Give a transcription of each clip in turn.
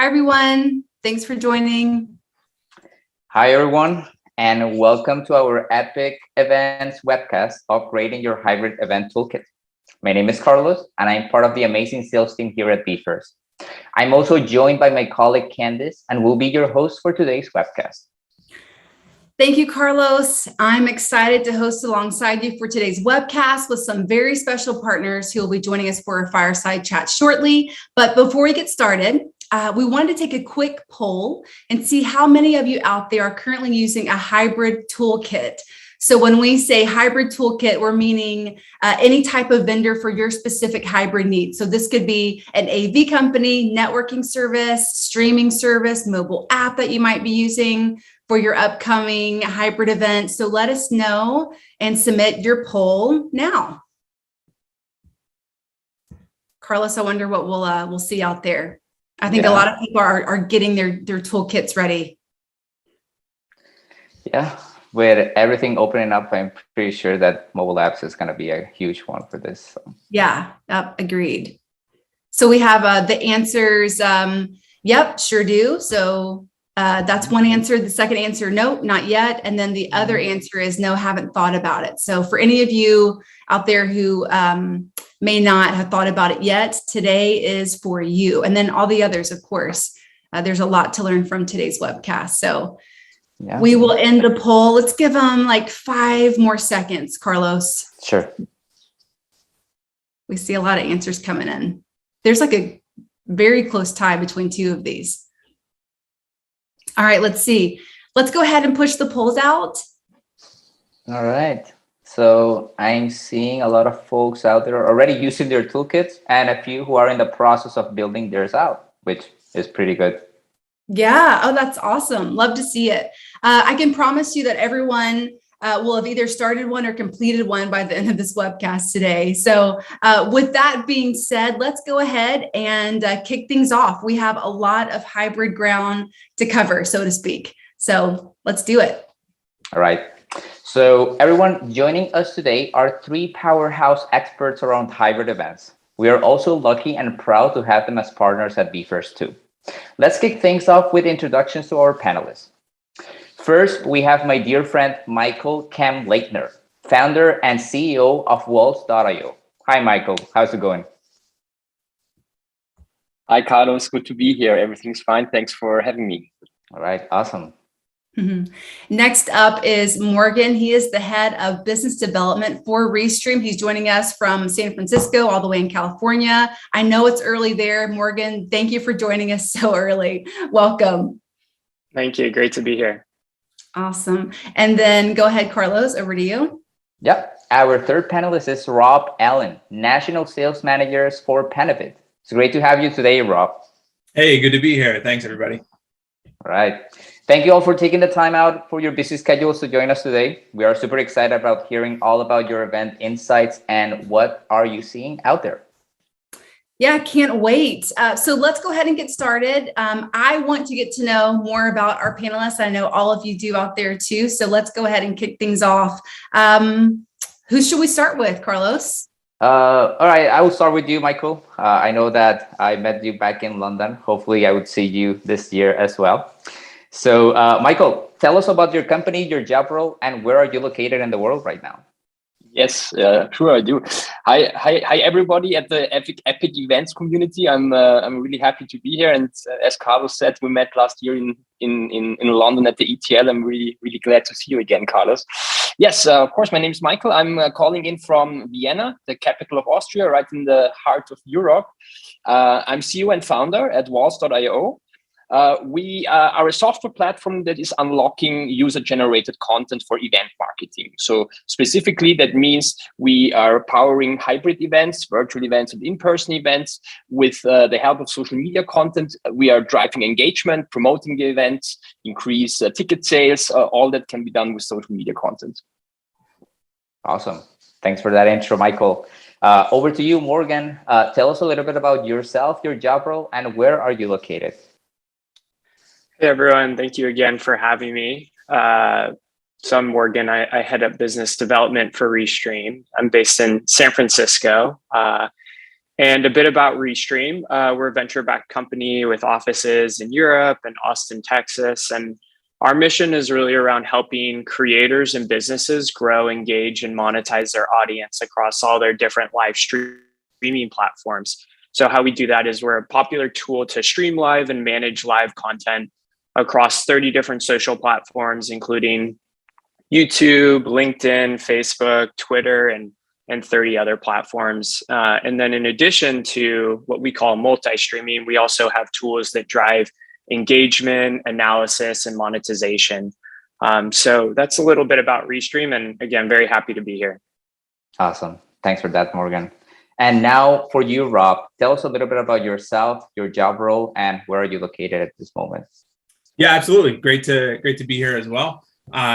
Hi, everyone. Thanks for joining. Hi, everyone, and welcome to our Epic Events webcast, Upgrading Your Hybrid Event Toolkit. My name is Carlos, and I'm part of the amazing sales team here at vFairs. I'm also joined by my colleague, Candice, and will be your host for today's webcast. Thank you, Carlos. I'm excited to host alongside you for today's webcast with some very special partners who will be joining us for a fireside chat shortly. But before we get started, we wanted to take a quick poll and see how many of you out there are currently using a hybrid toolkit. So when we say hybrid toolkit, we're meaning any type of vendor for your specific hybrid needs. So this could be an AV company, networking service, streaming service, mobile app that you might be using for your upcoming hybrid event. So let us know and submit your poll now. Carlos, I wonder what we'll see out there. I think a lot of people are getting their toolkits ready. Yeah, with everything opening up, I'm pretty sure that mobile apps is going to be a huge one for this. So. Yeah, agreed. So we have the answers. Yep, sure do. So that's one answer. The second answer, no, not yet. And then the other answer is no, haven't thought about it. So for any of you out there who may not have thought about it yet, today is for you. And then all the others, of course, there's a lot to learn from today's webcast. So we will end the poll. Let's give them like 5 more seconds, Carlos. Sure. We see a lot of answers coming in. There's like a very close tie between 2 of these. All right, let's see. Let's go ahead and push the polls out. All right. So I'm seeing a lot of folks out there already using their toolkits and a few who are in the process of building theirs out, which is pretty good. Yeah. Oh, that's awesome. Love to see it. I can promise you that everyone will have either started one or completed one by the end of this webcast today. So with that being said, let's go ahead and kick things off. We have a lot of hybrid ground to cover, so to speak. So let's do it. All right. So everyone joining us today are 3 powerhouse experts around hybrid events. We are also lucky and proud to have them as partners at vFairs too. Let's kick things off with introductions to our panelists. First, we have my dear friend, Michael Kem Leitner, founder and CEO of Walls.io. Hi, Michael. How's it going? Hi, Carlos. Good to be here. Everything's fine. Thanks for having me. All right. Awesome. Mm-hmm. Next up is Morgan. He is the head of business development for Restream. He's joining us from San Francisco all the way in California. I know it's early there. Morgan, thank you for joining us so early. Welcome. Thank you. Great to be here. Awesome. And then go ahead, Carlos, over to you. Yep. Our third panelist is Rob Allen, National Sales Manager for Panavid. It's great to have you today, Rob. Hey, good to be here. Thanks, everybody. All right. Thank you all for taking the time out for your busy schedules to join us today. We are super excited about hearing all about your event insights and what are you seeing out there. Yeah, can't wait. So let's go ahead and get started. I want to get to know more about our panelists. I know all of you do out there too. So let's go ahead and kick things off. Who should we start with, Carlos? All right, I will start with you, Michael. I know that I met you back in London. Hopefully I would see you this year as well. So Michael, tell us about your company, your job role, and where are you located in the world right now? Yes, sure I do. Hi, everybody at the Epic Events community. I'm really happy to be here. And as Carlos said, we met last year in London at the ETL. I'm really glad to see you again, Carlos. Yes, of course. My name is Michael. I'm calling in from Vienna, the capital of Austria, right in the heart of Europe. I'm CEO and founder at Walls.io. We are a software platform that is unlocking user-generated content for event marketing. So specifically, that means we are powering hybrid events, virtual events, and in-person events with the help of social media content. We are driving engagement, promoting the events, increase ticket sales. All that can be done with social media content. Awesome. Thanks for that intro, Michael. Over to you, Morgan. Tell us a little bit about yourself, your job role, and where are you located? Hey, everyone. Thank you again for having me. So I'm Morgan. I head up business development for Restream. I'm based in San Francisco. And a bit about Restream. We're a venture-backed company with offices in Europe and Austin, Texas. And our mission is really around helping creators and businesses grow, engage, and monetize their audience across all their different live streaming platforms. So how we do that is we're a popular tool to stream live and manage live content across 30 different social platforms, including YouTube, LinkedIn, Facebook, Twitter, and 30 other platforms. And then in addition to what we call multi-streaming, we also have tools that drive engagement, analysis, and monetization. So that's a little bit about Restream. And again, very happy to be here. Awesome. Thanks for that, Morgan. And now for you, Rob, tell us a little bit about yourself, your job role, and where are you located at this moment? Yeah, absolutely. Great to be here as well.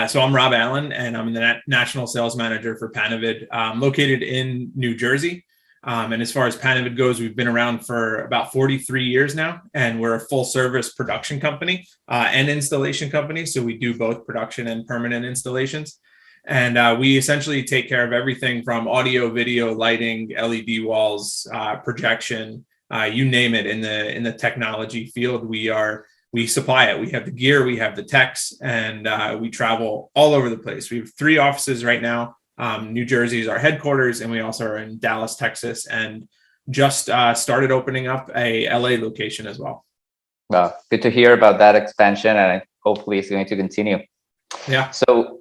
So I'm Rob Allen, and I'm the National Sales Manager for Panavid, located in New Jersey. And as far as Panavid goes, we've been around for about 43 years now, and we're a full service production company and installation company. So we do both production and permanent installations. And we essentially take care of everything from audio, video, lighting, LED walls, projection, you name it in the technology field. We supply it. We have the gear, we have the techs, and we travel all over the place. We have 3 offices right now. New Jersey is our headquarters, and we also are in Dallas, Texas, and just started opening up a LA location as well. Well, good to hear about that expansion, and hopefully it's going to continue. Yeah. So,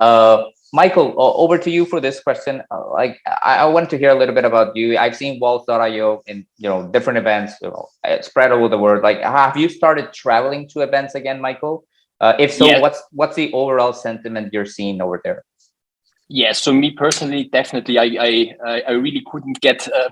Michael, over to you for this question. I want to hear a little bit about you. I've seen Walls.io in different events, spread over the world. Like, have you started traveling to events again, Michael? If so, Yes. what's the overall sentiment you're seeing over there? Yeah, so me personally, definitely, I really couldn't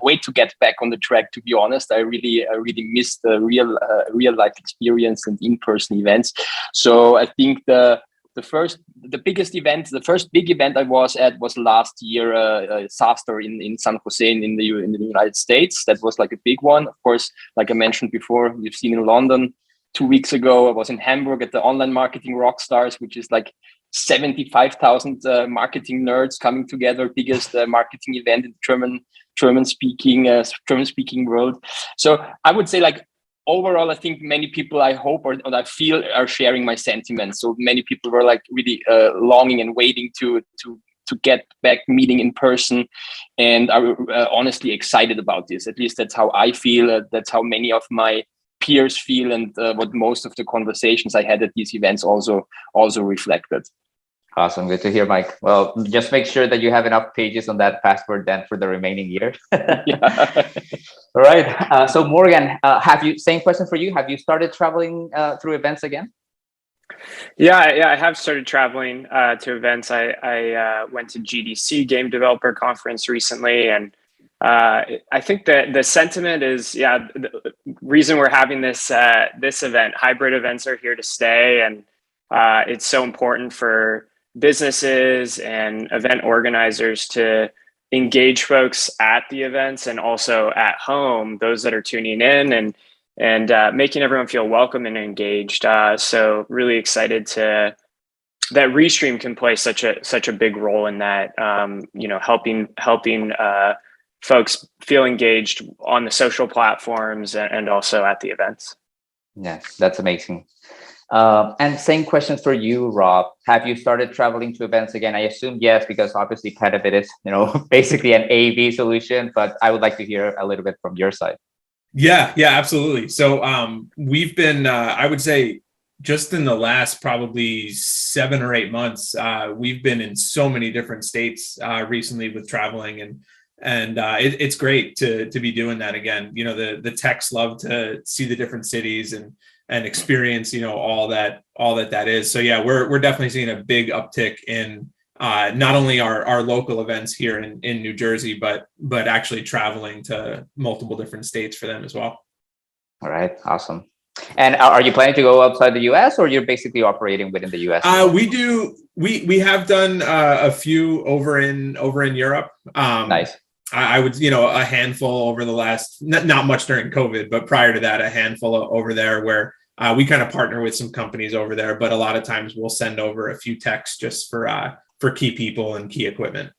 wait to get back on the track. To be honest, I really missed the real life experience and in-person events. So I think the first big event I was at was last year, SaaStar in San Jose in the United States. That was like a big one. Of course, like I mentioned before, we've seen in London 2 weeks ago. I was in Hamburg at the Online Marketing Rockstars, which is like 75,000 marketing nerds coming together, biggest marketing event in German speaking world. So I would say, like, overall, I think many people, I hope or I feel, are sharing my sentiments. So many people were like really longing and waiting to get back meeting in person, and are honestly excited about this. At least that's how I feel. That's how many of my peers feel, and what most of the conversations I had at these events also reflected. Awesome. Good to hear, Mike. Well, just make sure that you have enough pages on that passport then for the remaining year. Yeah. All right. So Morgan, same question for you. Have you started traveling through events again? Yeah, I have started traveling to events. I went to GDC Game Developer Conference recently, and I think that the sentiment is, the reason we're having this event. Hybrid events are here to stay, and it's so important for businesses and event organizers to engage folks at the events and also at home, those that are tuning in, and making everyone feel welcome and engaged. So really excited that Restream can play such a big role in that, helping folks feel engaged on the social platforms and also at the events. Yeah, that's amazing. And same question for you, Rob. Have you started traveling to events again? I assume yes, because obviously Panavid is, basically an AV solution, but I would like to hear a little bit from your side. Yeah, absolutely. So we've been, I would say, just in the last probably 7 or 8 months, we've been in so many different states recently with traveling, and it's great to be doing that again. The techs love to see the different cities and experience, all that is. So yeah, we're definitely seeing a big uptick in not only our local events here in New Jersey, but actually traveling to multiple different states for them as well. All right, awesome. And are you planning to go outside the US, or you're basically operating within the US? We have done a few over in Europe. Nice. I would, a handful over the last, not much during COVID, but prior to that, a handful over there where we kind of partner with some companies over there, but a lot of times we'll send over a few techs just for key people and key equipment.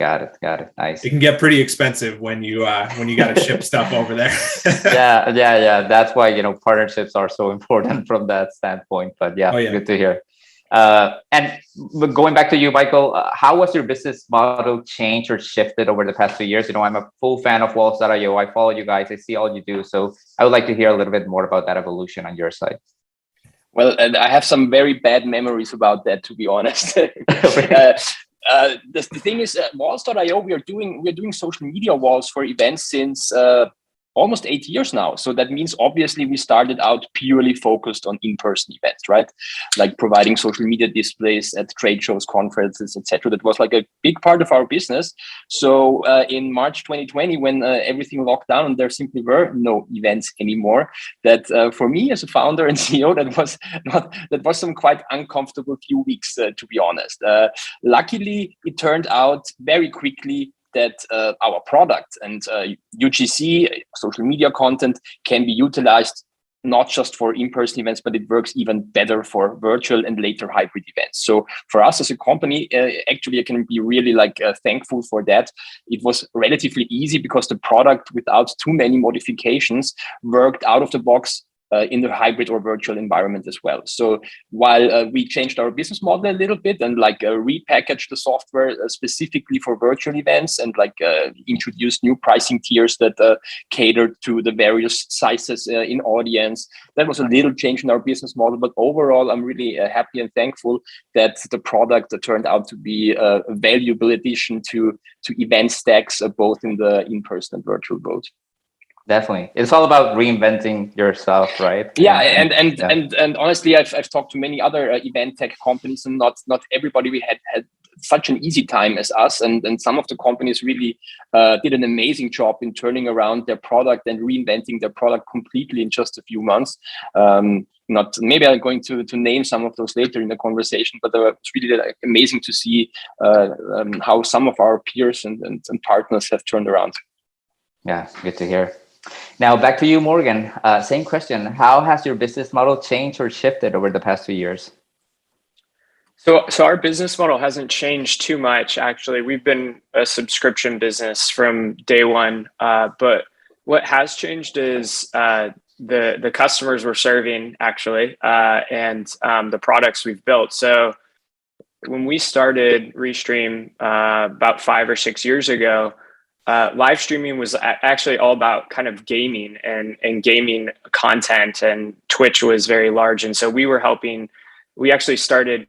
Got it. Nice. It can get pretty expensive when you got to ship stuff over there. Yeah. That's why, partnerships are so important from that standpoint. But yeah, good to hear. And going back to you, Michael, how was your business model changed or shifted over the past 2 years? I'm a full fan of Walls.io. I follow you guys. I see all you do. So I would like to hear a little bit more about that evolution on your side. Well, I have some very bad memories about that, to be honest. The thing is, Walls.io, we are doing social media walls for events since almost 8 years now. So that means obviously we started out purely focused on in-person events, right? Like providing social media displays at trade shows, conferences, etc. That was like a big part of our business. So in March 2020, when everything locked down and there simply were no events anymore, that for me as a founder and CEO, that was some quite uncomfortable few weeks, to be honest. Luckily, it turned out very quickly that our product and UGC, social media content, can be utilized not just for in-person events, but it works even better for virtual and later hybrid events. So for us as a company, actually, I can be really thankful for that. It was relatively easy because the product, without too many modifications, worked out of the box in the hybrid or virtual environment as well. So while we changed our business model a little bit and repackaged the software specifically for virtual events and introduced new pricing tiers that catered to the various sizes in audience, that was a little change in our business model. But overall, I'm really happy and thankful that the product turned out to be a valuable addition to event stacks, both in the in-person and virtual both. Definitely, it's all about reinventing yourself, right? Yeah, and honestly, I've talked to many other event tech companies, and not everybody we had such an easy time as us. And some of the companies really did an amazing job in turning around their product and reinventing their product completely in just a few months. Maybe I'm going to name some of those later in the conversation, but it's really amazing to see how some of our peers and partners have turned around. Yeah, good to hear. Now back to you, Morgan. Same question. How has your business model changed or shifted over the past 2 years? So our business model hasn't changed too much, actually. We've been a subscription business from day one. But what has changed is the customers we're serving, actually, and the products we've built. So when we started Restream about 5 or 6 years ago, live streaming was actually all about kind of gaming and gaming content, and Twitch was very large. And so we actually started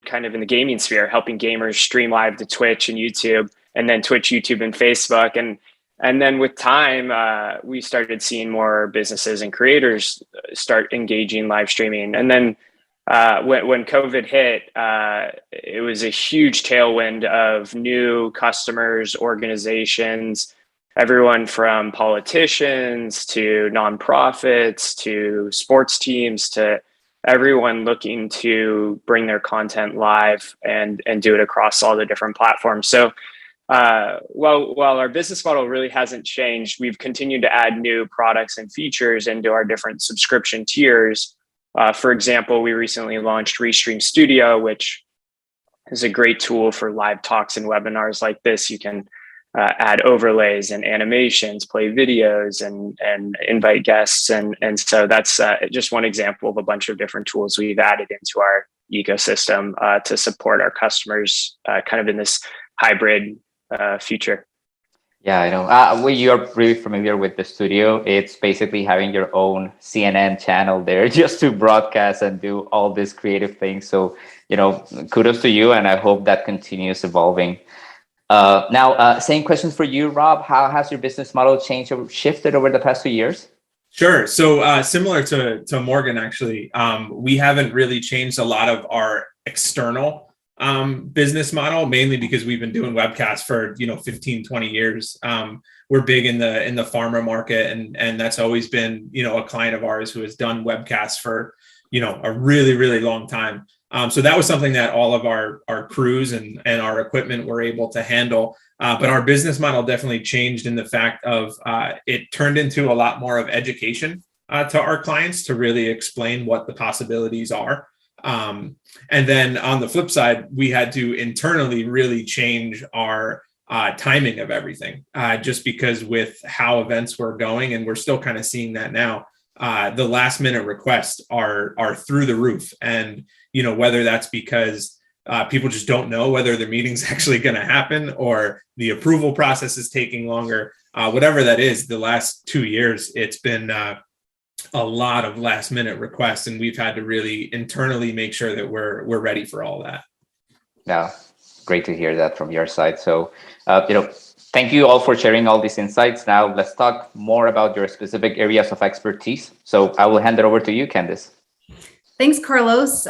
kind of in the gaming sphere, helping gamers stream live to Twitch and YouTube, and then Twitch, YouTube, and Facebook. And then with time, we started seeing more businesses and creators start engaging live streaming. And then when COVID hit, it was a huge tailwind of new customers, organizations, everyone from politicians to nonprofits to sports teams to everyone looking to bring their content live and do it across all the different platforms. So while our business model really hasn't changed, we've continued to add new products and features into our different subscription tiers. For example, we recently launched Restream Studio, which is a great tool for live talks and webinars like this. You can add overlays and animations, play videos, and invite guests. And so that's just one example of a bunch of different tools we've added into our ecosystem to support our customers kind of in this hybrid future. Yeah, I know. You're really familiar with the studio. It's basically having your own CNN channel there just to broadcast and do all these creative things. So, kudos to you, and I hope that continues evolving. Now, same questions for you, Rob. How has your business model changed or shifted over the past 2 years? Sure. So similar to Morgan, actually, we haven't really changed a lot of our external business model, mainly because we've been doing webcasts for 15, 20 years. We're big in the pharma market, and that's always been a client of ours who has done webcasts for a really, really long time. So that was something that all of our crews and our equipment were able to handle. But our business model definitely changed in the fact of it turned into a lot more of education to our clients to really explain what the possibilities are. And then on the flip side, we had to internally really change our timing of everything, just because with how events were going, and we're still kind of seeing that now, the last minute requests are through the roof. And, whether that's because people just don't know whether the meeting's actually going to happen, or the approval process is taking longer, whatever that is, the last 2 years, it's been a lot of last minute requests, and we've had to really internally make sure that we're ready for all that. Yeah, great to hear that from your side. So, thank you all for sharing all these insights. Now let's talk more about your specific areas of expertise. So I will hand it over to you, Candice. Thanks, Carlos.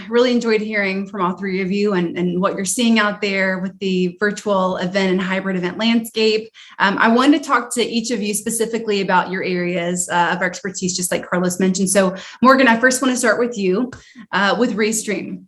Really enjoyed hearing from all three of you and what you're seeing out there with the virtual event and hybrid event landscape. I wanted to talk to each of you specifically about your areas of expertise, just like Carlos mentioned. So Morgan, I first want to start with you with Restream.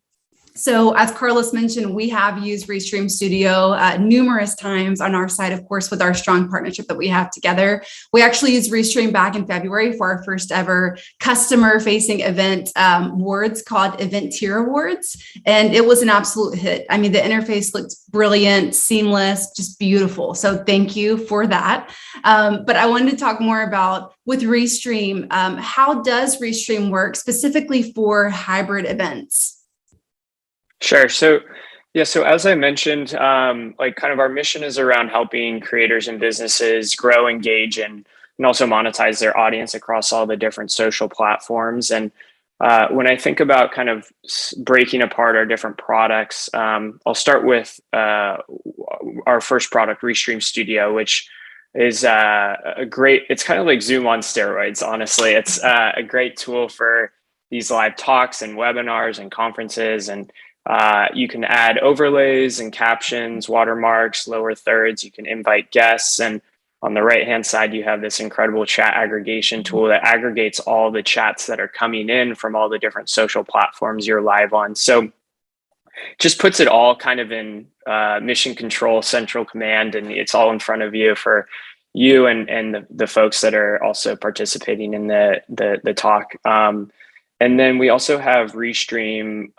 So as Carlos mentioned, we have used Restream Studio numerous times on our side, of course, with our strong partnership that we have together. We actually used Restream back in February for our first ever customer-facing event awards called Event Tier Awards, and it was an absolute hit. I mean, the interface looked brilliant, seamless, just beautiful. So thank you for that. But I wanted to talk more about with Restream, how does Restream work specifically for hybrid events? Sure. So as I mentioned, kind of our mission is around helping creators and businesses grow, engage, and also monetize their audience across all the different social platforms. And when I think about kind of breaking apart our different products, I'll start with our first product, Restream Studio, which is it's kind of like Zoom on steroids, honestly. It's a great tool for these live talks and webinars and conferences, and you can add overlays and captions, watermarks, lower thirds. You can invite guests. And on the right-hand side, you have this incredible chat aggregation tool that aggregates all the chats that are coming in from all the different social platforms you're live on. So just puts it all kind of in mission control, central command, and it's all in front of you for you and the folks that are also participating in the talk. And then we also have Restream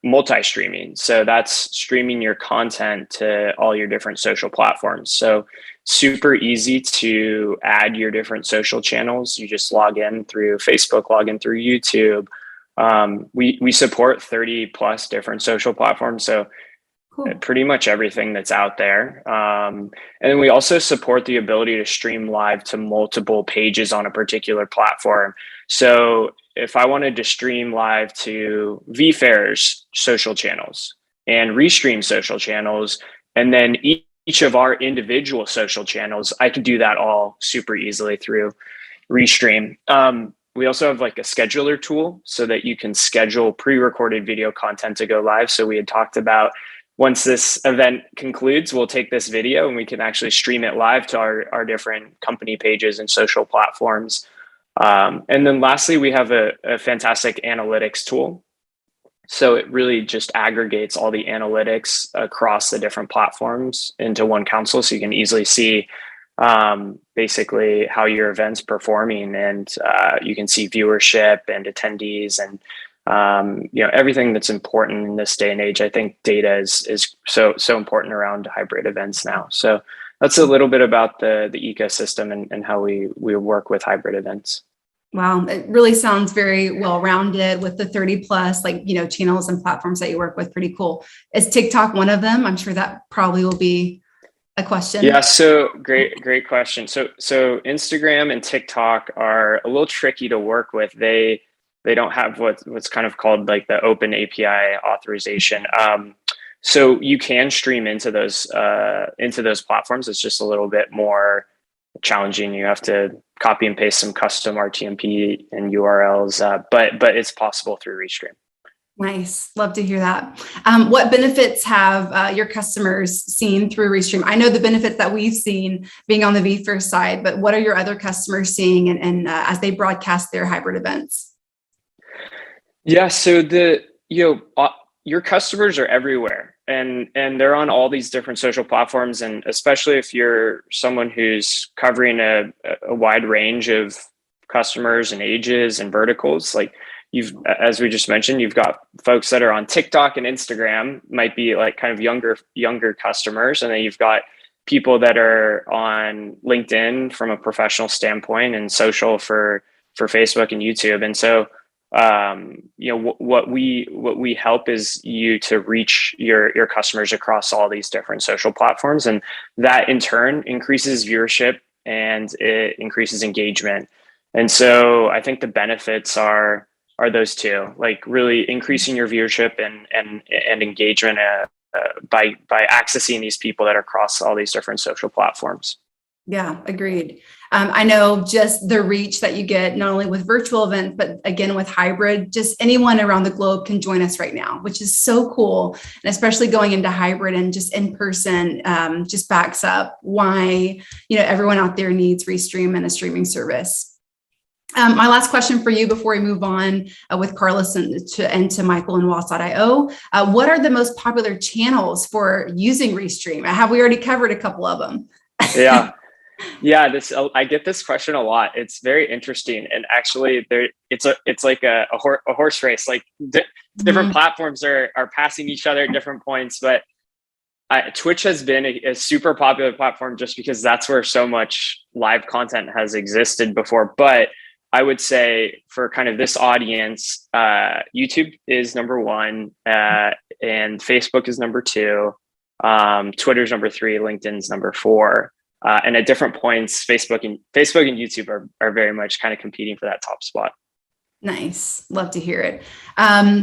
multi-streaming. So that's streaming your content to all your different social platforms. So super easy to add your different social channels. You just log in through Facebook, log in through YouTube. We support 30 plus different social platforms. So cool. Pretty much everything that's out there. And then we also support the ability to stream live to multiple pages on a particular platform. So if I wanted to stream live to vFairs social channels and Restream social channels, and then each of our individual social channels, I could do that all super easily through Restream. We also have like a scheduler tool so that you can schedule pre-recorded video content to go live. So we had talked about once this event concludes, we'll take this video and we can actually stream it live to our different company pages and social platforms. And then lastly, we have a fantastic analytics tool. So it really just aggregates all the analytics across the different platforms into one console. So you can easily see basically how your event's performing, and you can see viewership and attendees and everything that's important in this day and age. I think data is so important around hybrid events now. So that's a little bit about the ecosystem and how we work with hybrid events. Wow, it really sounds very well-rounded with the 30 plus channels and platforms that you work with. Pretty cool. Is TikTok one of them? I'm sure that probably will be a question. Yeah, so great question. So Instagram and TikTok are a little tricky to work with. They don't have what's kind of called like the open API authorization. So you can stream into those platforms. It's just a little bit more challenging. You have to copy and paste some custom RTMP and URLs, but it's possible through Restream. Nice. Love to hear that. What benefits have your customers seen through Restream? I know the benefits that we've seen being on the vFairs side, but what are your other customers seeing and as they broadcast their hybrid events? Yeah, so your customers are everywhere, and they're on all these different social platforms, and especially if you're someone who's covering a wide range of customers and ages and verticals, like as we just mentioned, you've got folks that are on TikTok and Instagram, might be like kind of younger customers, and then you've got people that are on LinkedIn from a professional standpoint and social for Facebook and YouTube. And so, what we help is you to reach your customers across all these different social platforms, and that in turn increases viewership and it increases engagement. And so I think the benefits are those two, like really increasing your viewership and engagement by accessing these people that are across all these different social platforms. Yeah, agreed. I know just the reach that you get, not only with virtual events, but again, with hybrid, just anyone around the globe can join us right now, which is so cool. And especially going into hybrid and just in person, just backs up why, everyone out there needs Restream and a streaming service. My last question for you before we move on with Carlos and to Michael and Walls.io. What are the most popular channels for using Restream? Have we already covered a couple of them? Yeah, I get this question a lot. It's very interesting, and actually, it's like a horse race. Like different platforms are passing each other at different points. But Twitch has been a super popular platform just because that's where so much live content has existed before. But I would say for kind of this audience, YouTube is number one, and Facebook is number two, Twitter's number three, LinkedIn's number four. And at different points, Facebook and YouTube are very much kind of competing for that top spot. Nice. Love to hear it.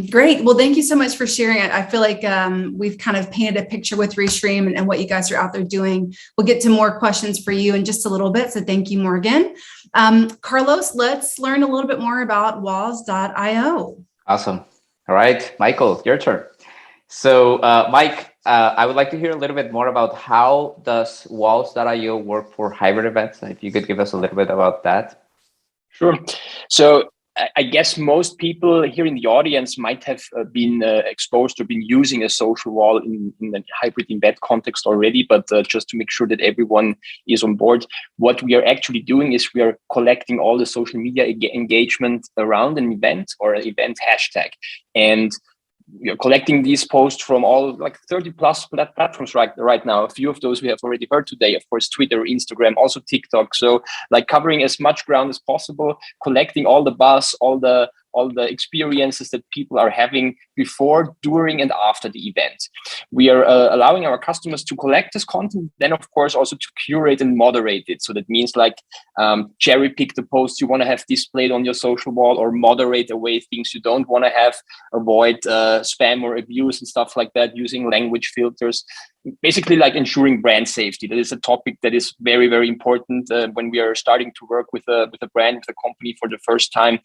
Great. Well, thank you so much for sharing it. I feel like we've kind of painted a picture with Restream and what you guys are out there doing. We'll get to more questions for you in just a little bit. So thank you, Morgan. Carlos, let's learn a little bit more about Walls.io. Awesome. All right, Michael, your turn. So Mike, I would like to hear a little bit more about how does Walls.io work for hybrid events? If you could give us a little bit about that. Sure. So I guess most people here in the audience might have been exposed or been using a social wall in the hybrid embed context already, but just to make sure that everyone is on board, what we are actually doing is we are collecting all the social media engagement around an event or an event hashtag. And we are collecting these posts from all like 30 plus platforms right now. A few of those we have already heard today, of course, Twitter, Instagram, also TikTok. So like covering as much ground as possible, collecting all the buzz, all the experiences that people are having before, during, and after the event. We are allowing our customers to collect this content, then of course also to curate and moderate it. So that means like cherry pick the posts you want to have displayed on your social wall, or moderate away things you don't want to have, avoid spam or abuse and stuff like that, using language filters. Basically like ensuring brand safety. That is a topic that is very, very important when we are starting to work with a brand, with a company for the first time.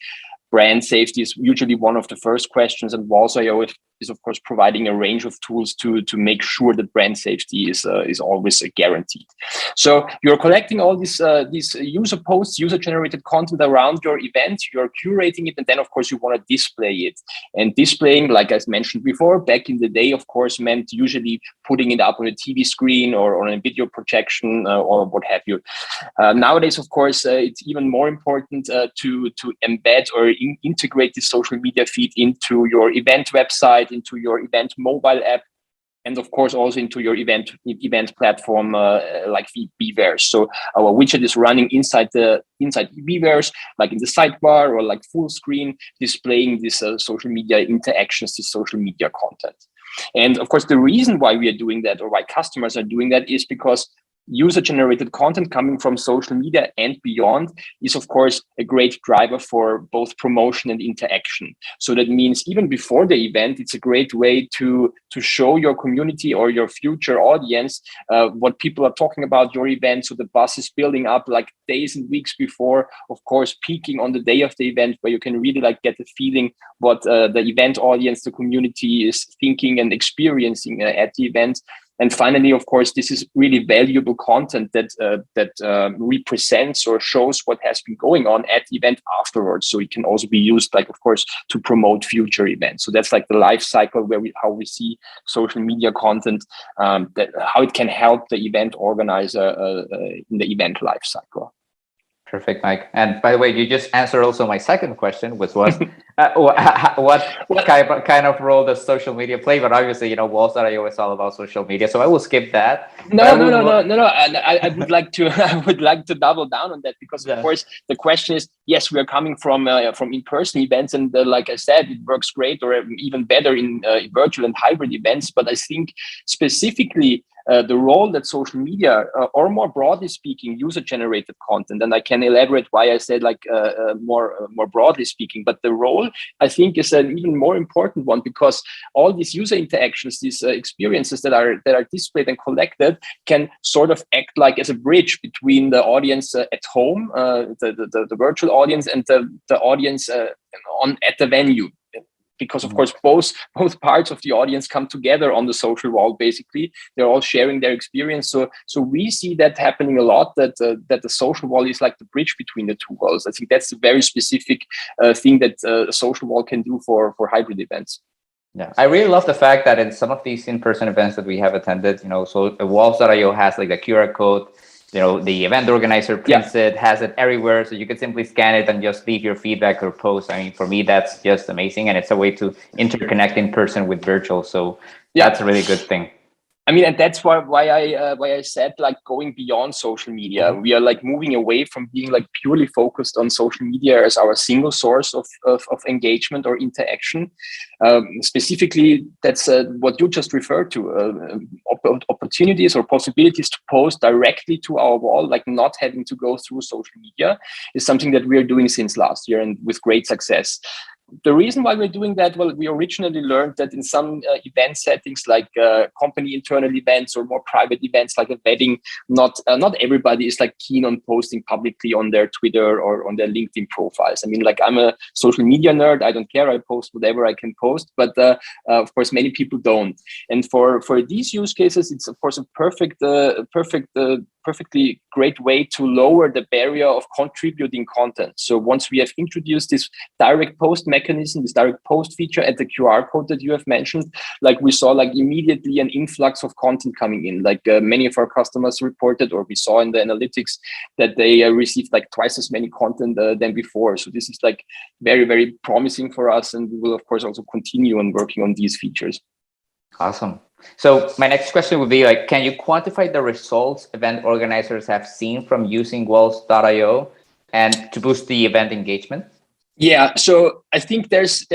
Brand safety is usually one of the first questions, and Walls.io is of course providing a range of tools to make sure that brand safety is always guaranteed. So you're collecting all these user posts, user generated content around your event, you're curating it, and then of course you want to display it. And displaying, like I mentioned before, back in the day, of course, meant usually putting it up on a TV screen or on a video projection or what have you. Nowadays, of course, it's even more important to embed or integrate the social media feed into your event website, into your event mobile app, and of course also into your event platform like vFairs. So our widget is running inside vFairs, like in the sidebar or like full screen, displaying this social media interactions, this social media content. And of course, the reason why we are doing that, or why customers are doing that, is because user-generated content coming from social media and beyond is, of course, a great driver for both promotion and interaction. So that means even before the event, it's a great way to show your community or your future audience what people are talking about your event. So the buzz is building up like days and weeks before, of course, peaking on the day of the event, where you can really like get the feeling what the event audience, the community is thinking and experiencing at the event. And finally, of course, this is really valuable content that represents or shows what has been going on at the event afterwards. So it can also be used, like, of course, to promote future events. So that's like the life cycle how we see social media content, how it can help the event organizer in the event life cycle. Perfect, Mike. And by the way, you just answered also my second question, which was what kind of role does social media play? But obviously, Walls.io is all about social media, so I will skip that. No. I would like to I would like to double down on that, because of course the question is, yes, we are coming from in-person events, and like I said, it works great or even better in virtual and hybrid events. But I think specifically the role that social media, or more broadly speaking, user-generated content, and I can elaborate why I said more broadly speaking. But the role, I think, is an even more important one, because all these user interactions, these experiences that are displayed and collected, can sort of act like as a bridge between the audience at home, the virtual audience, and the audience at the venue. Because of course, both parts of the audience come together on the social wall. Basically, they're all sharing their experience. So we see that happening a lot. That the social wall is like the bridge between the two walls. I think that's a very specific thing that a social wall can do for hybrid events. Yeah, I really love the fact that in some of these in-person events that we have attended, so Walls.io has like a QR code. The event organizer prints it, has it everywhere, so you can simply scan it and just leave your feedback or post. I mean, for me, that's just amazing, and it's a way to interconnect in person with virtual. So that's a really good thing. I mean, and that's why I said going beyond social media. We are moving away from being purely focused on social media as our single source of engagement or interaction. Specifically, that's what you just referred to, opportunities or possibilities to post directly to our wall, not having to go through social media, is something that we are doing since last year and with great success. The reason why we're doing that, well, we originally learned that in some event settings, like company internal events or more private events, like a wedding, not everybody is keen on posting publicly on their Twitter or on their LinkedIn profiles. I mean, I'm a social media nerd. I don't care. I post whatever I can post, but of course, many people don't. And for these use cases, it's of course a perfectly great way to lower the barrier of contributing content. So once we have introduced this direct post mechanism, this direct post feature at the QR code that you have mentioned, we saw immediately an influx of content coming in. Many of our customers reported, or we saw in the analytics, that they received twice as many content than before. So this is very, very promising for us, and we will of course also continue on working on these features. Awesome. So my next question would be can you quantify the results event organizers have seen from using Walls.io and to boost the event engagement? Yeah, so I think there's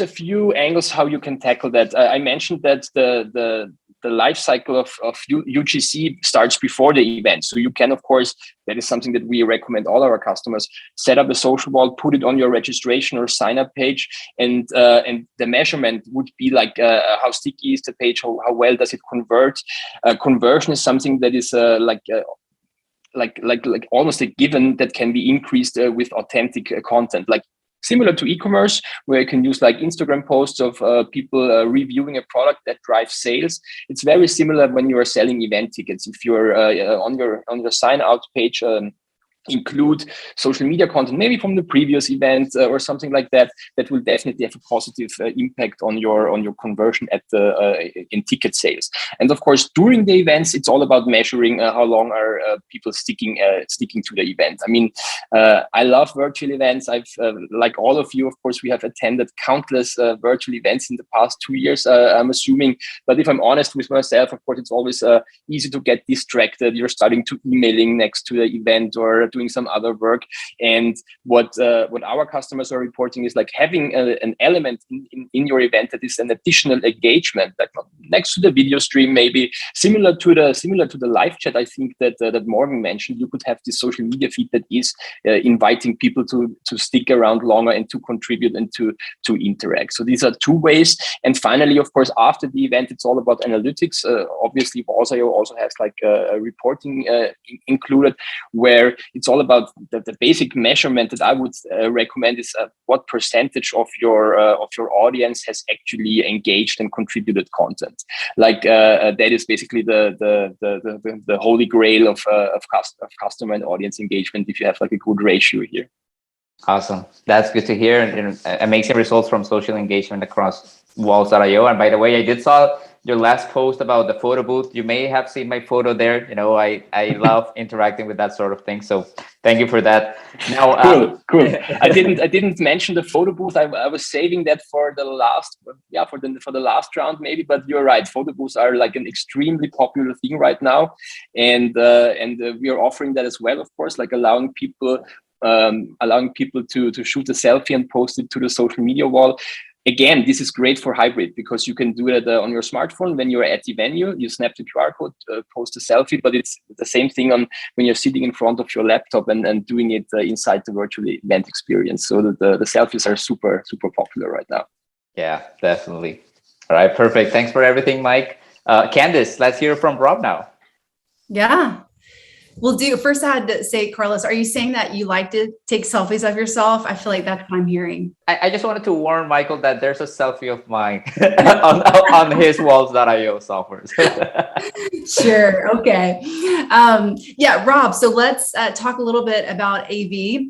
a few angles how you can tackle that. I mentioned that the life cycle of UGC starts before the event. So you can, of course, that is something that we recommend all our customers, set up a social wall, put it on your registration or sign up page. And the measurement would be how sticky is the page, how well does it convert? Conversion is something that is almost a given that can be increased with authentic content. Similar to e-commerce, where you can use Instagram posts of people reviewing a product that drives sales. It's very similar when you are selling event tickets. If you're on your sign out page, include social media content, maybe from the previous event or something like that, that will definitely have a positive impact on your conversion at in ticket sales. And of course, during the events, it's all about measuring how long are people sticking to the event. I mean, I love virtual events. I've like all of you, of course, we have attended countless virtual events in the past 2 years, I'm assuming. But if I'm honest with myself, of course, it's always easy to get distracted. You're starting to emailing next to the event or doing some other work. And what our customers are reporting is having an element in your event that is an additional engagement, next to the video stream, maybe similar to the live chat. I think that Morgan mentioned, you could have this social media feed that is inviting people to stick around longer and to contribute and to interact. So these are two ways. And finally, of course, after the event, it's all about analytics. Obviously, Walls.io also has a reporting included, where it's all about the basic measurement that I would recommend is what percentage of your audience has actually engaged and contributed content. That is basically the holy grail of customer and audience engagement, if you have a good ratio here. Awesome. That's good to hear. And amazing results from social engagement across Walls.io. And by the way, I did saw your last post about the photo booth. You may have seen my photo there. I love interacting with that sort of thing. So thank you for that. Now, cool. I didn't mention the photo booth. I was saving that for the last, for the last round maybe. But you're right. Photo booths are like an extremely popular thing right now, and we are offering that as well. Of course, like allowing people to shoot a selfie and post it to the social media wall. Again, this is great for hybrid because you can do it on your smartphone when you're at the venue. You snap the QR code, post a selfie, but it's the same thing on when you're sitting in front of your laptop and doing it inside the virtual event experience. So the selfies are super, super popular right now. Yeah, definitely. All right, perfect. Thanks for everything, Mike. Candice, let's hear from Rob now. Yeah. Well, first I had to say, Carlos, are you saying that you like to take selfies of yourself? I feel like that's what I'm hearing. I just wanted to warn Michael that there's a selfie of mine on his walls.io software. Sure. Okay. Yeah, Rob, so let's talk a little bit about AV.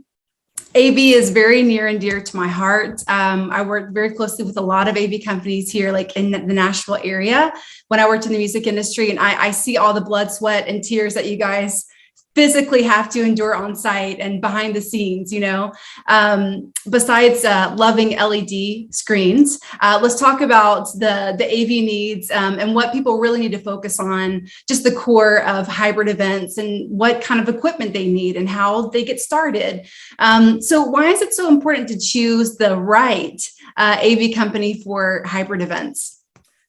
AV is very near and dear to my heart. I work very closely with a lot of AV companies here, like in the Nashville area, when I worked in the music industry, and I see all the blood, sweat, and tears that you guys physically have to endure on site and behind the scenes, besides loving LED screens. Let's talk about the AV needs and what people really need to focus on, just the core of hybrid events and what kind of equipment they need and how they get started. So why is it so important to choose the right AV company for hybrid events?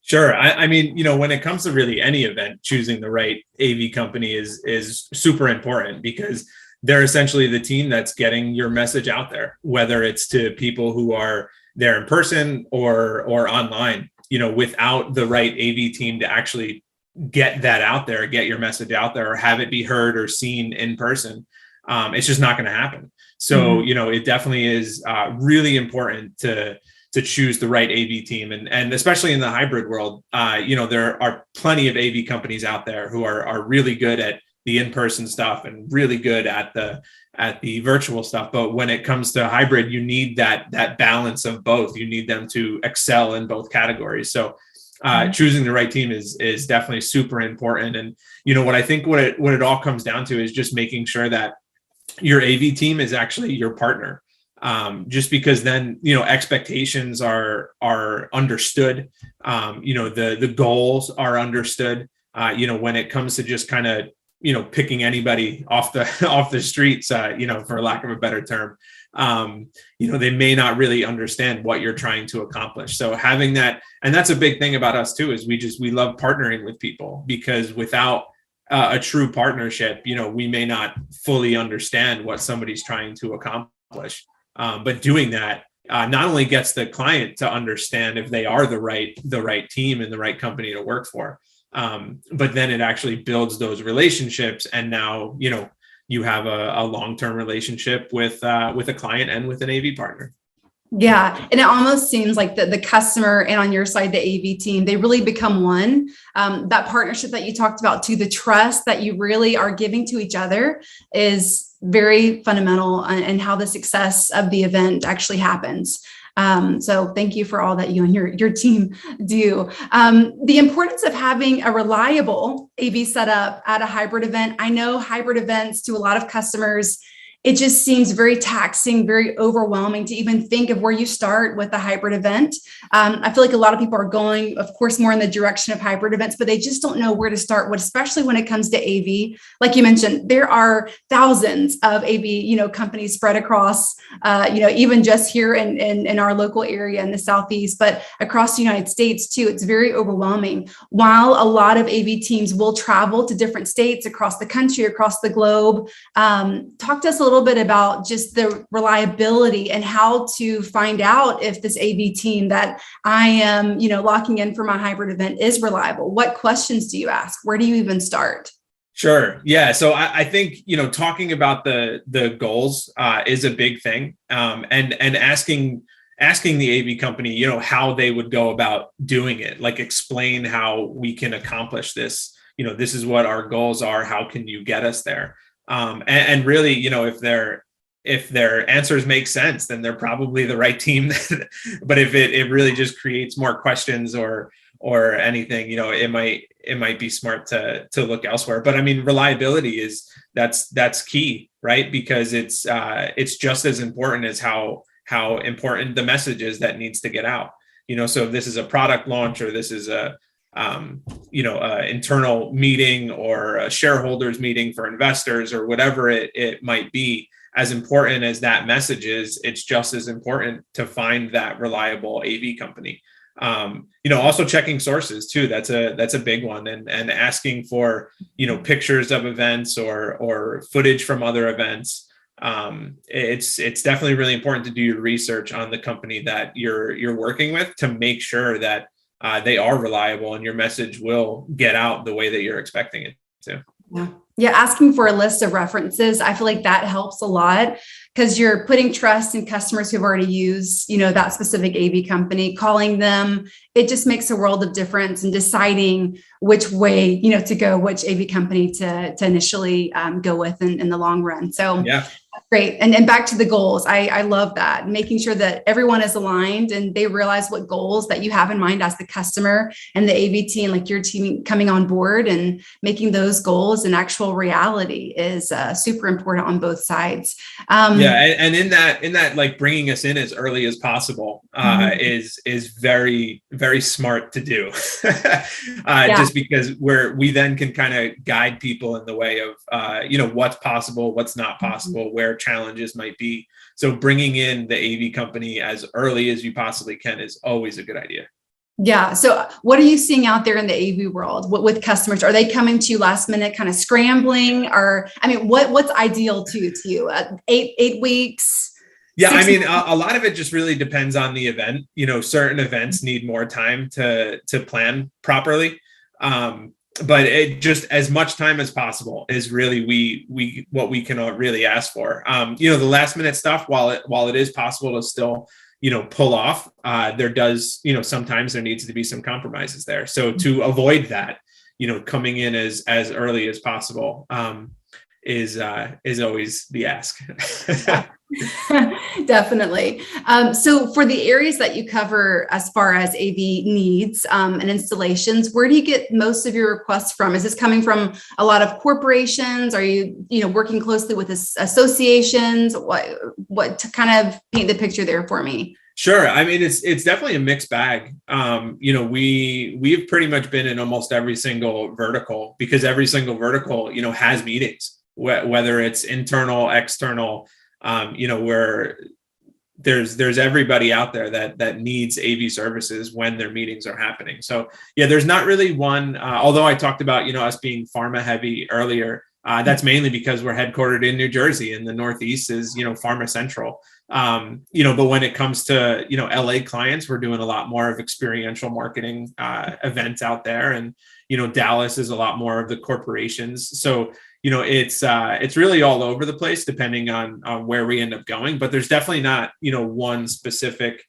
Sure. I mean, when it comes to really any event, choosing the right AV company is super important because they're essentially the team that's getting your message out there, whether it's to people who are there in person or online. Without the right AV team to actually get that out there, get your message out there, or have it be heard or seen in person, it's just not going to happen. So, it definitely is really important to choose the right AV team. And especially in the hybrid world, there are plenty of AV companies out there who are really good at the in-person stuff and really good at the virtual stuff. But when it comes to hybrid, you need that balance of both. You need them to excel in both categories. So choosing the right team is definitely super important. And, what I think what it all comes down to is just making sure that your AV team is actually your partner. Just because then, expectations are understood, the goals are understood, when it comes to just kind of, picking anybody off the streets, for lack of a better term, they may not really understand what you're trying to accomplish. So having that, and that's a big thing about us too, is we love partnering with people because without a true partnership, we may not fully understand what somebody's trying to accomplish. But doing that not only gets the client to understand if they are the right team and the right company to work for, but then it actually builds those relationships. And now, you have a long-term relationship with a client and with an AV partner. Yeah. And it almost seems like the customer and on your side, the AV team, they really become one. That partnership that you talked about too, the trust that you really are giving to each other is very fundamental in how the success of the event actually happens. So thank you for all that you and your team do. The importance of having a reliable AV setup at a hybrid event. I know hybrid events to a lot of customers, it just seems very taxing, very overwhelming to even think of where you start with a hybrid event. I feel like a lot of people are going, of course, more in the direction of hybrid events, but they just don't know where to start, especially when it comes to AV. Like you mentioned, there are thousands of AV, companies spread across, even just here in our local area in the Southeast, but across the United States too. It's very overwhelming. While a lot of AV teams will travel to different states across the country, across the globe, talk to us a little bit about just the reliability and how to find out if this AV team that I am, locking in for my hybrid event is reliable. What questions do you ask? Where do you even start? Sure. Yeah. So I think, talking about the goals is a big thing. And asking the AV company, how they would go about doing it, like explain how we can accomplish this. This is what our goals are. How can you get us there? And really, if their answers make sense, then they're probably the right team. But if it really just creates more questions or or anything, it might be smart to look elsewhere. But I mean, reliability that's key, right? Because it's just as important as how important the message is that needs to get out. So if this is a product launch, or this is a internal meeting, or a shareholders meeting for investors, or whatever it might be, as important as that message is, it's just as important to find that reliable AV company. Also checking sources too. That's a big one, and asking for, pictures of events or footage from other events. It's definitely really important to do your research on the company that you're working with, to make sure that they are reliable and your message will get out the way that you're expecting it to. Yeah. Asking for a list of references. I feel like that helps a lot, because you're putting trust in customers who've already used, that specific AV company, calling them. It just makes a world of difference in deciding which way, to go, which AV company to initially go with in the long run. So yeah. Great. And back to the goals. I love that. Making sure that everyone is aligned and they realize what goals that you have in mind as the customer, and the AV team, like your team, coming on board and making those goals an actual reality is super important on both sides. And in that, like, bringing us in as early as possible is very, very smart to do. Just because we then can kind of guide people in the way of, what's possible, what's not possible, where challenges might be. So bringing in the AV company as early as you possibly can is always a good idea. Yeah. So what are you seeing out there in the AV world with customers? Are they coming to you last minute, kind of scrambling, or, I mean, what's ideal to you? 8 weeks? Yeah, I mean, a lot of it just really depends on the event. Certain events need more time to plan properly. But it just, as much time as possible is really what we can really ask for. The last minute stuff, while it is possible to still, pull off, there does, sometimes there needs to be some compromises there. So to avoid that, coming in as early as possible is always the ask. Definitely. So for the areas that you cover as far as AV needs and installations, where do you get most of your requests from? Is this coming from a lot of corporations? Are you, working closely with associations? What to kind of paint the picture there for me? Sure. I mean, it's definitely a mixed bag. We've pretty much been in almost every single vertical, because every single vertical, has meetings, whether it's internal, external, where there's everybody out there that needs AV services when their meetings are happening. So yeah, there's not really one, although I talked about, us being pharma heavy earlier. That's mainly because we're headquartered in New Jersey, and the Northeast is, pharma central. But when it comes to, LA clients, we're doing a lot more of experiential marketing events out there. And, Dallas is a lot more of the corporations. So, it's really all over the place depending on where we end up going. But there's definitely not, one specific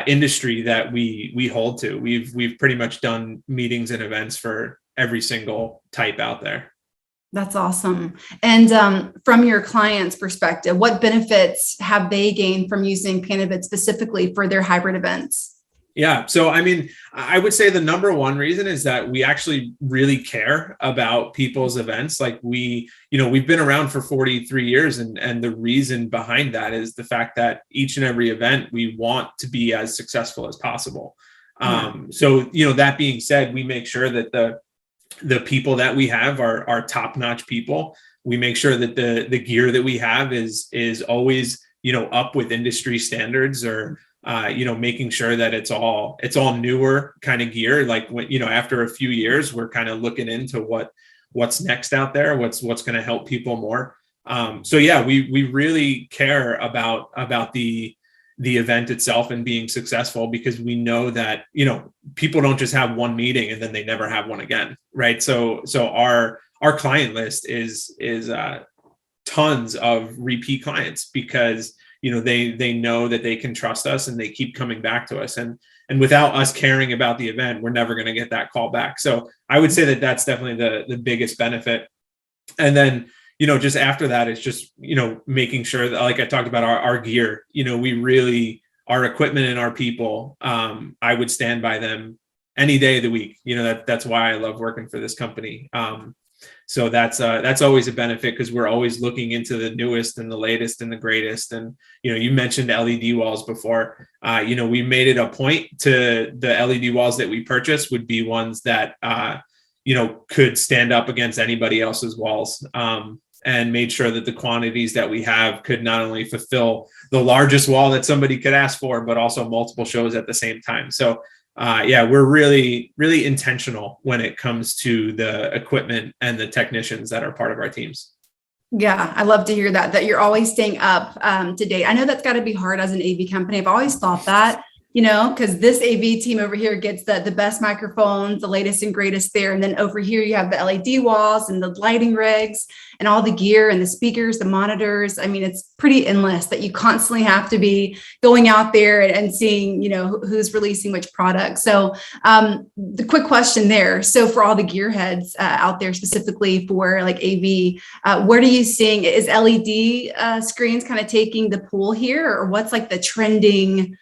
industry that we hold to. We've pretty much done meetings and events for every single type out there. That's awesome. And from your client's perspective, what benefits have they gained from using Panavid specifically for their hybrid events? Yeah. So, I mean, I would say the number one reason is that we actually really care about people's events. Like we've been around for 43 years. And the reason behind that is the fact that each and every event we want to be as successful as possible. So, that being said, we make sure that the people that we have are top-notch people. We make sure that the gear that we have is always, up with industry standards, or, making sure that it's all newer kind of gear. Like when, after a few years, we're kind of looking into what's next out there, what's going to help people more. So yeah, we really care about the event itself and being successful, because we know that, people don't just have one meeting and then they never have one again. Right. So our client list is tons of repeat clients, because, they know that they can trust us and they keep coming back to us. And without us caring about the event, we're never going to get that call back. So I would say that that's definitely the biggest benefit. And then, just after that, it's just, making sure that, like I talked about, our gear, we really, our equipment and our people, I would stand by them any day of the week. That's why I love working for this company. So that's always a benefit, because we're always looking into the newest and the latest and the greatest. And you mentioned LED walls before. We made it a point to the LED walls that we purchased would be ones that could stand up against anybody else's walls. And made sure that the quantities that we have could not only fulfill the largest wall that somebody could ask for, but also multiple shows at the same time. So we're really, really intentional when it comes to the equipment and the technicians that are part of our teams. Yeah, I love to hear that you're always staying up to date. I know that's got to be hard as an AV company. I've always thought that, because this AV team over here gets the best microphones, the latest and greatest there. And then over here, you have the LED walls and the lighting rigs and all the gear and the speakers, the monitors. I mean, it's pretty endless that you constantly have to be going out there and seeing, who's releasing which product. So the quick question there. So for all the gearheads out there, specifically for like AV, what are you seeing? Is LED screens kind of taking the pool here, or what's like the trending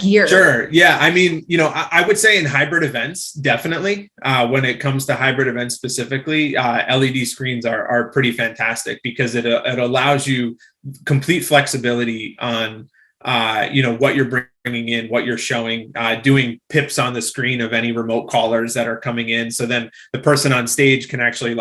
gear? Sure. Yeah. I mean, I would say in hybrid events, definitely. When it comes to hybrid events specifically, LED screens are pretty fantastic, because it allows you complete flexibility on, what you're bringing in, what you're showing, doing pips on the screen of any remote callers that are coming in. So then the person on stage can actually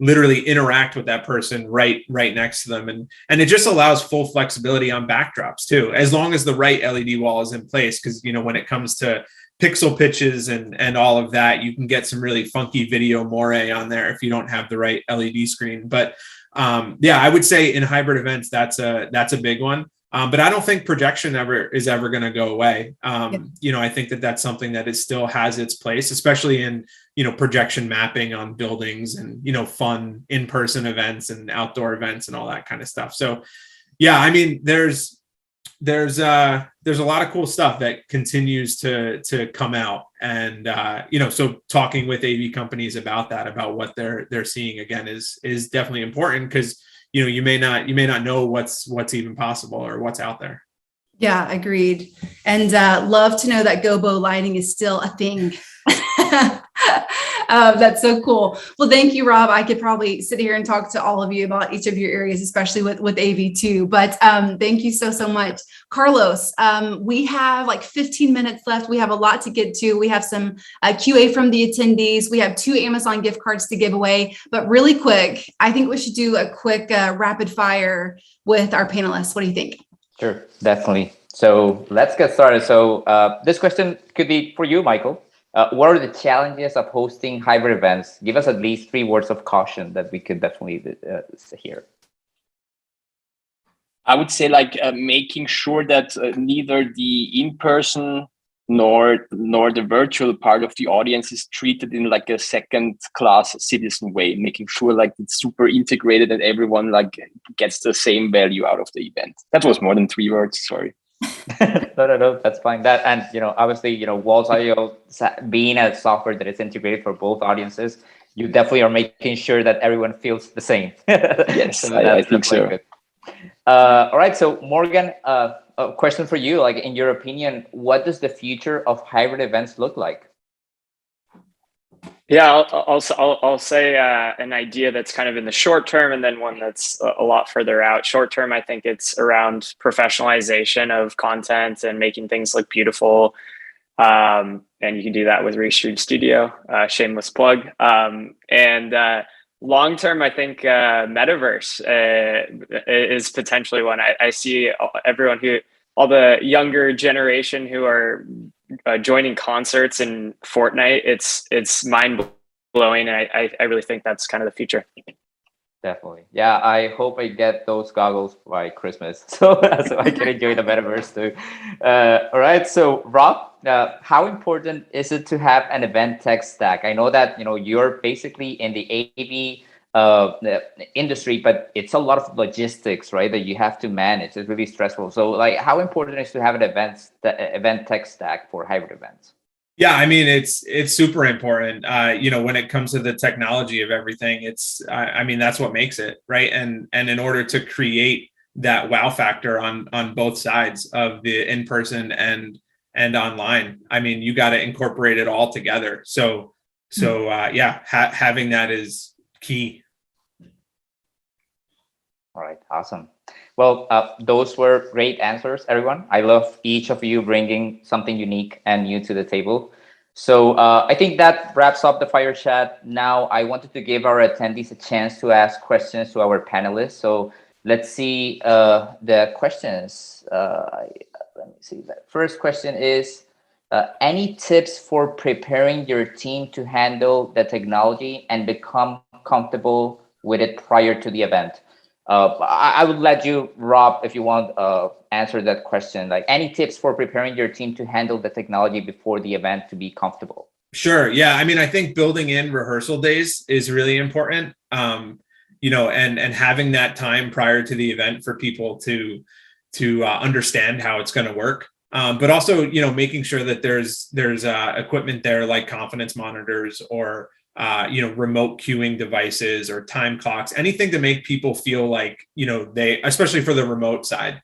literally interact with that person right next to them. And it just allows full flexibility on backdrops too, as long as the right LED wall is in place. Because, when it comes to pixel pitches and all of that, you can get some really funky video moire on there if you don't have the right LED screen. But I would say in hybrid events, that's a big one. But I don't think projection is ever going to go away. I think that's something that still has its place, especially in, projection mapping on buildings and, fun in-person events and outdoor events and all that kind of stuff. So, I mean, there's a lot of cool stuff that continues to come out. And, so talking with AV companies about what they're seeing again is definitely important, because you may not know what's even possible or what's out there. Yeah, agreed. And love to know that gobo lighting is still a thing. That's so cool. Well, thank you, Rob. I could probably sit here and talk to all of you about each of your areas, especially with AV too. But thank you so much. Carlos, we have 15 minutes left. We have a lot to get to. We have some QA from the attendees. We have 2 Amazon gift cards to give away. But really quick, I think we should do a quick rapid fire with our panelists. What do you think? Sure, definitely. So let's get started. So this question could be for you, Michael. What are the challenges of hosting hybrid events? Give us at least 3 words of caution that we could definitely hear. I would say making sure that neither the in-person nor the virtual part of the audience is treated in a second-class citizen way, making sure it's super integrated and everyone gets the same value out of the event. That was more than 3 words, sorry. No, that's fine. That, and obviously, Walls.io being a software that is integrated for both audiences, you definitely are making sure that everyone feels the same. Yes, so I think so. Good. All right, so Morgan, a question for you. In your opinion, what does the future of hybrid events look like? Yeah, I'll say an idea that's kind of in the short term, and then one that's a lot further out. Short term, I think it's around professionalization of content and making things look beautiful. And you can do that with Restream Studio, shameless plug. And long term, I think metaverse is potentially one. I see all the younger generation who are joining concerts in Fortnite. It's mind blowing, and I really think that's kind of the future. Definitely, yeah. I hope I get those goggles by Christmas, so I can enjoy the metaverse too. All right, so Rob, how important is it to have an event tech stack? I know that you're basically in the AV the industry, but it's a lot of logistics, right, that you have to manage. It's really stressful. So how important is it to have an event tech stack for hybrid events? Yeah, I mean, it's super important. When it comes to the technology of everything, that's what makes it, right? And in order to create that wow factor on both sides of the in-person and and online. I mean, you got to incorporate it all together. So having that is key. All right, awesome. Well, those were great answers, everyone. I love each of you bringing something unique and new to the table. So I think that wraps up the fire chat. Now I wanted to give our attendees a chance to ask questions to our panelists. So let's see the questions. Let me see. The first question is, any tips for preparing your team to handle the technology and become comfortable with it prior to the event? I would let you, Rob, if you want, answer that question. Like, any tips for preparing your team to handle the technology before the event to be comfortable? Sure. Yeah. I mean, I think building in rehearsal days is really important. You know, and having that time prior to the event for people to understand how it's going to work. But also, you know, making sure that there's equipment there like confidence monitors or you know, remote queuing devices or time clocks, anything to make people feel like, you know, they, especially for the remote side,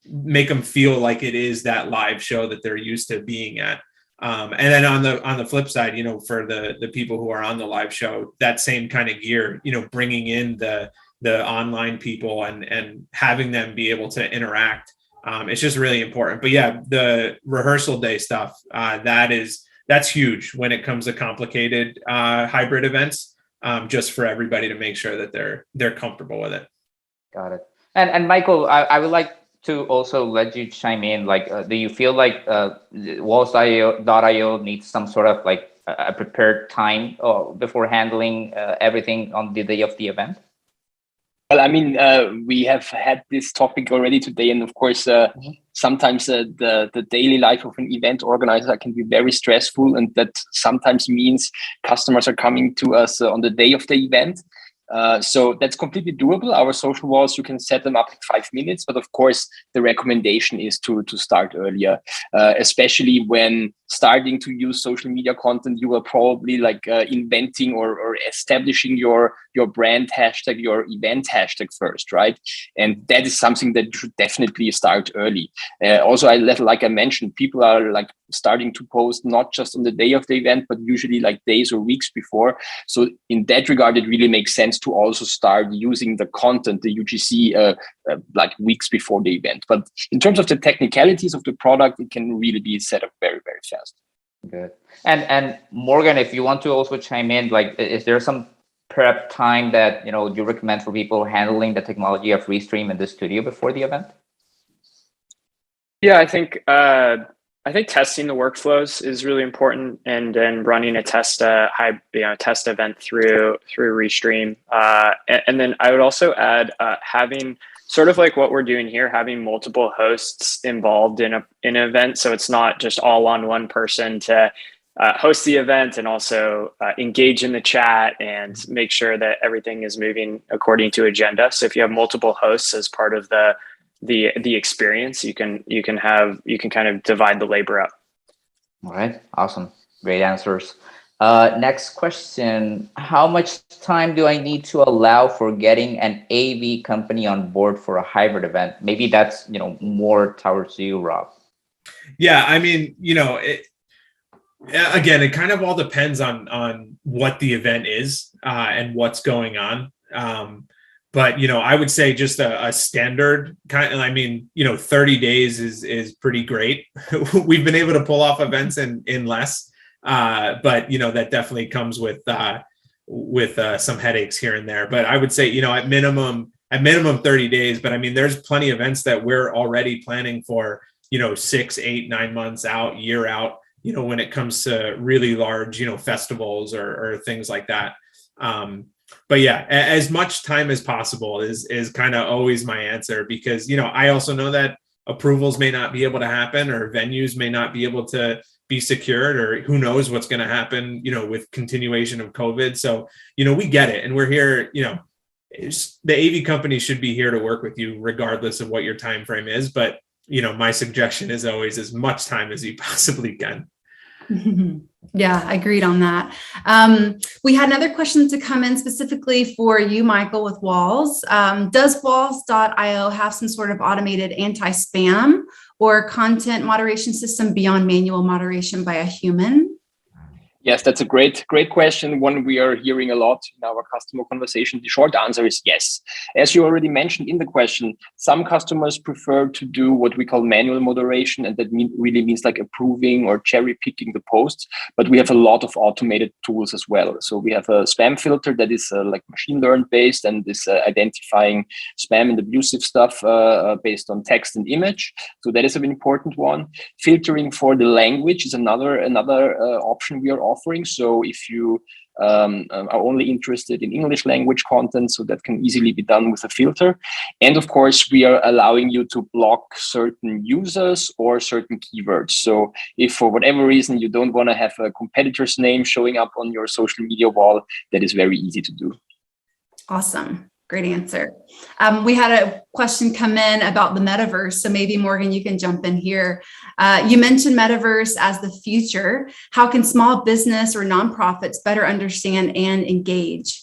make them feel like it is that live show that they're used to being at. And then on the flip side, you know, for the people who are on the live show, that same kind of gear, you know, bringing in the online people and having them be able to interact. It's just really important. But yeah, the rehearsal day stuff, that's huge when it comes to complicated hybrid events, just for everybody to make sure that they're comfortable with it. Got it. And Michael, I would like to also let you chime in. Like, do you feel like Walls.io needs some sort of like a prepared time before handling everything on the day of the event? Well, I mean, we have had this topic already today, and of course, sometimes the daily life of an event organizer can be very stressful, and that sometimes means customers are coming to us on the day of the event. So that's completely doable. Our social walls, you can set them up in 5 minutes, but of course, the recommendation is to start earlier, especially when starting to use social media content. You are probably like inventing or establishing your brand hashtag, your event hashtag first, right? And that is something that should definitely start early. Also, like I mentioned, people are like starting to post not just on the day of the event, but usually like days or weeks before. So in that regard, it really makes sense to also start using the content, the UGC, like weeks before the event. But in terms of the technicalities of the product, it can really be set up very, very fast. Good. And Morgan, if you want to also chime in, like, is there some prep time that, you know, you recommend for people handling the technology of Restream in the studio before the event? Yeah, I think testing the workflows is really important, and then running a test event through Restream. And then I would also add having sort of like what we're doing here, having multiple hosts involved in an event, so it's not just all on one person to host the event and also engage in the chat and make sure that everything is moving according to agenda. So if you have multiple hosts as part of the experience, you can kind of divide the labor up. All right, awesome, great answers. Next question: how much time do I need to allow for getting an AV company on board for a hybrid event? Maybe that's, you know, more towards you, Rob. Yeah, I mean, you know, again, it kind of all depends on what the event is and what's going on. But, you know, I would say just a standard kind of, I mean, you know, 30 days is pretty great. We've been able to pull off events in less, but, you know, that definitely comes with some headaches here and there. But I would say, you know, at minimum 30 days, but I mean, there's plenty of events that we're already planning for, you know, 6, 8, 9 months out, year out, you know, when it comes to really large, you know, festivals or things like that. But yeah, as much time as possible is kind of always my answer, because, you know, I also know that approvals may not be able to happen, or venues may not be able to be secured, or who knows what's going to happen, you know, with continuation of COVID. So, you know, we get it. And we're here, you know, the AV company should be here to work with you regardless of what your time frame is. But, you know, my suggestion is always as much time as you possibly can. Yeah, I agreed on that. We had another question to come in specifically for you, Michael, with Walls. Does Walls.io have some sort of automated anti-spam or content moderation system beyond manual moderation by a human? Yes, that's a great question. One we are hearing a lot in our customer conversation. The short answer is yes. As you already mentioned in the question, some customers prefer to do what we call manual moderation, and that really means like approving or cherry picking the posts. But we have a lot of automated tools as well. So we have a spam filter that is like machine learned based and is identifying spam and abusive stuff based on text and image. So that is an important one. Filtering for the language is another option we are offering. So if you are only interested in English language content, so that can easily be done with a filter. And of course, we are allowing you to block certain users or certain keywords. So if for whatever reason you don't want to have a competitor's name showing up on your social media wall, that is very easy to do. Awesome. Great answer. We had a question come in about the metaverse. So maybe Morgan, you can jump in here. You mentioned metaverse as the future. How can small business or nonprofits better understand and engage?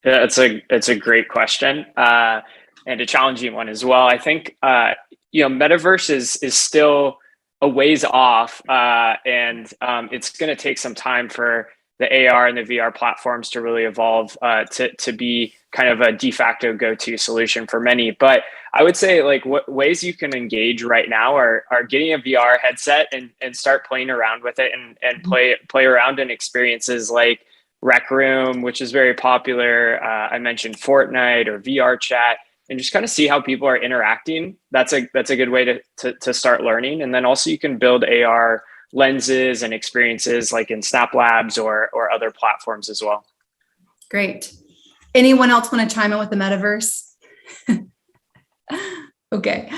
Yeah, it's a great question and a challenging one as well. I think metaverse is still a ways off, and it's going to take some time for the AR and the VR platforms to really evolve to be kind of a de facto go-to solution for many. But I would say like what ways you can engage right now are getting a VR headset and start playing around with it and play around in experiences like Rec Room, which is very popular. I mentioned Fortnite or VR chat, and just kind of see how people are interacting. That's a good way to start learning. And then also you can build AR lenses and experiences like in Snap Labs or other platforms as well. Great. Anyone else want to chime in with the metaverse? Okay.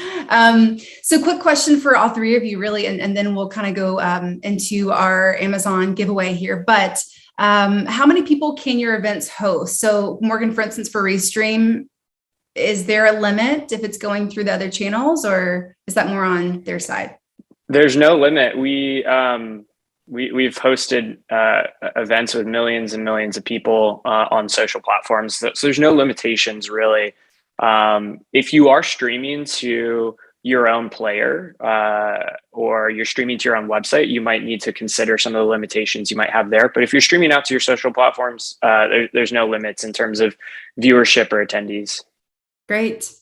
So quick question for all three of you really, and then we'll kind of go into our Amazon giveaway here. But how many people can your events host? So Morgan, for instance, for Restream, is there a limit if it's going through the other channels, or is that more on their side? There's no limit. We've hosted events with millions and millions of people on social platforms. So there's no limitations really. If you are streaming to your own player or you're streaming to your own website, you might need to consider some of the limitations you might have there. But if you're streaming out to your social platforms, there's no limits in terms of viewership or attendees. Great.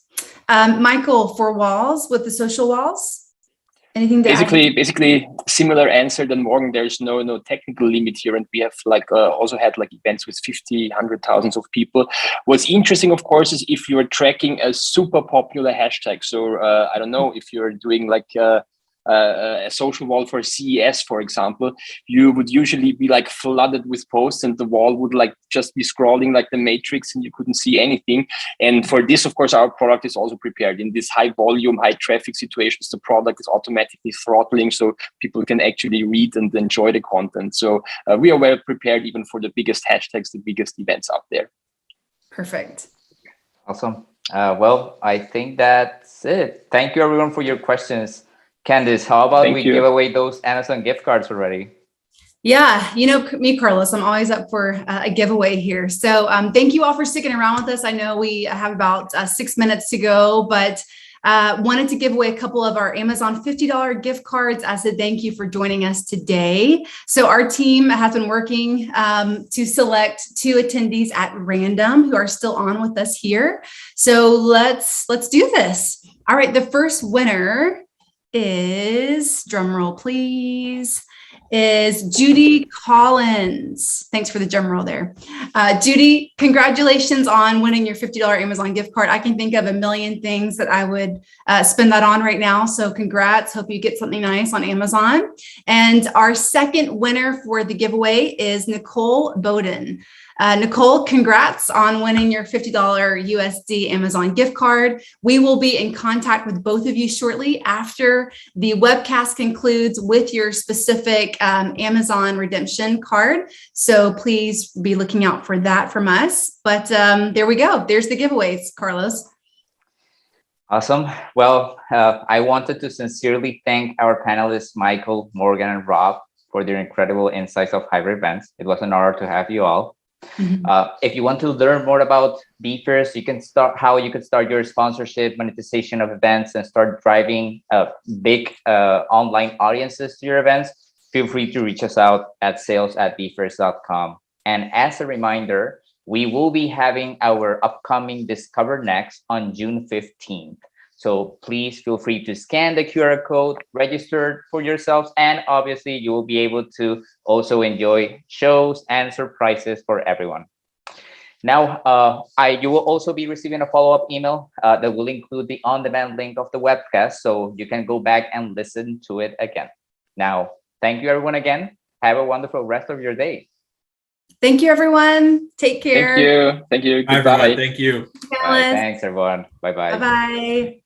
Michael, for walls, with the social walls? Anything to add? Basically similar answer than Morgan. There's no technical limit here, and we have also had events with 50, 100,000 of people. What's interesting, of course, is if you're tracking a super popular hashtag. So I don't know if you're doing a social wall for CES, for example, you would usually be flooded with posts, and the wall would just be scrolling like the Matrix, and you couldn't see anything. And for this, of course, our product is also prepared in this high volume, high traffic situations. The product is automatically throttling, so people can actually read and enjoy the content. So we are well prepared even for the biggest hashtags, the biggest events out there. Perfect. Awesome. Well, I think that's it. Thank you everyone for your questions. Candice, how about we give away those Amazon gift cards already? Yeah, you know me, Carlos, I'm always up for a giveaway here. So thank you all for sticking around with us. I know we have about 6 minutes to go, but wanted to give away a couple of our Amazon $50 gift cards as a thank you for joining us today. So our team has been working to select 2 attendees at random who are still on with us here. So let's do this. All right, the first winner is, drum roll please, is Judy Collins. Thanks for the drum roll there. Judy, congratulations on winning your $50 Amazon gift card. I can think of a million things that I would spend that on right now. So congrats. Hope you get something nice on Amazon. And our second winner for the giveaway is Nicole Bowden. Nicole, congrats on winning your $50 USD Amazon gift card. We will be in contact with both of you shortly after the webcast concludes with your specific Amazon redemption card. So please be looking out for that from us. But there we go. There's the giveaways, Carlos. Awesome. Well, I wanted to sincerely thank our panelists, Michael, Morgan, and Rob, for their incredible insights of hybrid events. It was an honor to have you all. If you want to learn more about vFairs, you can start your sponsorship, monetization of events, and start driving big online audiences to your events. Feel free to reach us out at sales@vfairs.com. And as a reminder, we will be having our upcoming Discover Next on June 15th. So please feel free to scan the QR code, register for yourselves, and obviously you will be able to also enjoy shows and surprises for everyone. Now, you will also be receiving a follow-up email that will include the on-demand link of the webcast, so you can go back and listen to it again. Now, thank you everyone again. Have a wonderful rest of your day. Thank you, everyone. Take care. Thank you. Bye, Goodbye. everyone. Thank you. Bye. Thanks, everyone. Bye-bye. Bye-bye.